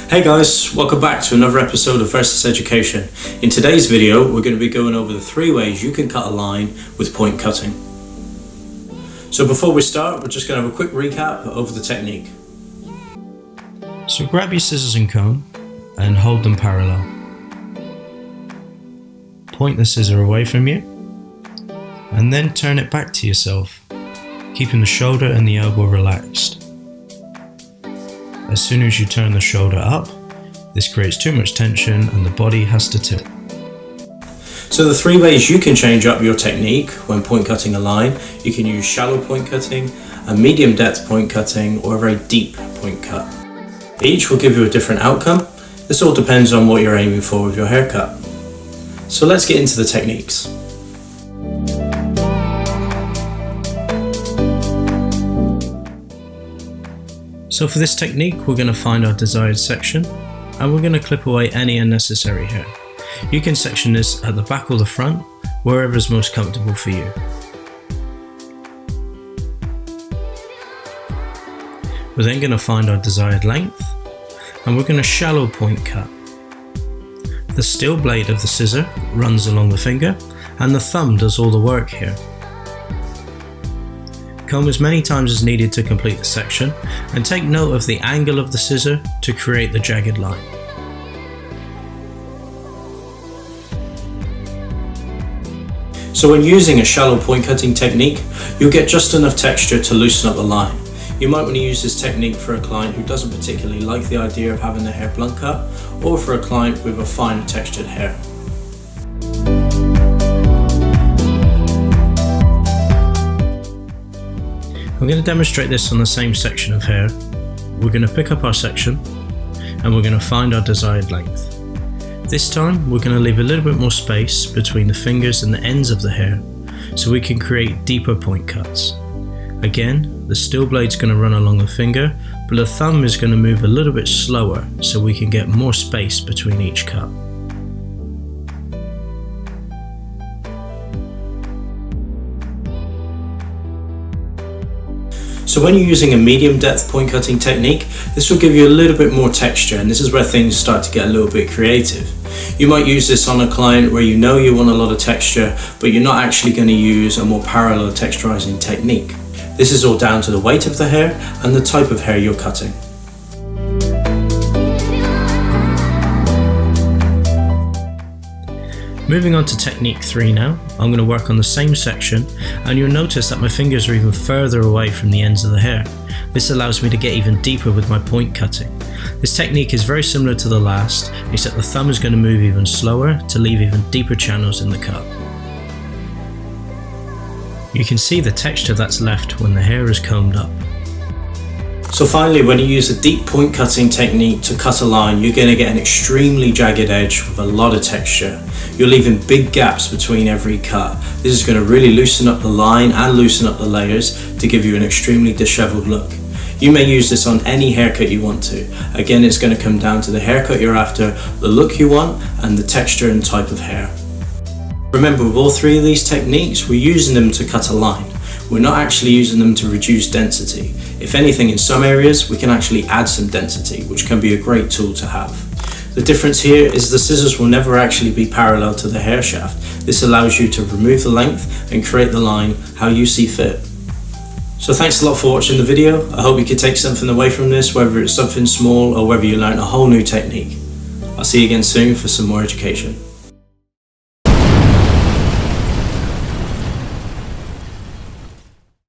Hey guys, welcome back to another episode of Versus Education. In today's video, we're going to be going over the 3 ways you can cut a line with point cutting. So before we start, we're just going to have a quick recap over the technique. So grab your scissors and comb and hold them parallel. Point the scissor away from you and then turn it back to yourself, keeping the shoulder and the elbow relaxed. As soon as you turn the shoulder up, this creates too much tension and the body has to tilt. So the 3 ways you can change up your technique when point cutting a line: you can use shallow point cutting, a medium depth point cutting, or a very deep point cut. Each will give you a different outcome. This all depends on what you're aiming for with your haircut. So let's get into the techniques. So for this technique, we're going to find our desired section and we're going to clip away any unnecessary hair. You can section this at the back or the front, wherever is most comfortable for you. We're then going to find our desired length and we're going to shallow point cut. The steel blade of the scissor runs along the finger and the thumb does all the work here. Comb as many times as needed to complete the section and take note of the angle of the scissor to create the jagged line. So when using a shallow point cutting technique, you'll get just enough texture to loosen up the line. You might want to use this technique for a client who doesn't particularly like the idea of having their hair blunt cut, or for a client with a finer textured hair. I'm going to demonstrate this on the same section of hair. We're going to pick up our section and we're going to find our desired length. This time we're going to leave a little bit more space between the fingers and the ends of the hair so we can create deeper point cuts. Again, the steel blade's going to run along the finger, but the thumb is going to move a little bit slower so we can get more space between each cut. So when you're using a medium depth point cutting technique, this will give you a little bit more texture, and this is where things start to get a little bit creative. You might use this on a client where you know you want a lot of texture, but you're not actually going to use a more parallel texturizing technique. This is all down to the weight of the hair and the type of hair you're cutting. Moving on to technique 3 now, I'm going to work on the same section and you'll notice that my fingers are even further away from the ends of the hair. This allows me to get even deeper with my point cutting. This technique is very similar to the last, except the thumb is going to move even slower to leave even deeper channels in the cut. You can see the texture that's left when the hair is combed up. So finally, when you use a deep point cutting technique to cut a line, you're going to get an extremely jagged edge with a lot of texture. You're leaving big gaps between every cut. This is going to really loosen up the line and loosen up the layers to give you an extremely disheveled look. You may use this on any haircut you want to. Again, it's going to come down to the haircut you're after, the look you want, and the texture and type of hair. Remember, with all 3 of these techniques, we're using them to cut a line. We're not actually using them to reduce density. If anything, in some areas, we can actually add some density, which can be a great tool to have. The difference here is the scissors will never actually be parallel to the hair shaft. This allows you to remove the length and create the line how you see fit. So thanks a lot for watching the video. I hope you could take something away from this, whether it's something small or whether you learned a whole new technique. I'll see you again soon for some more education.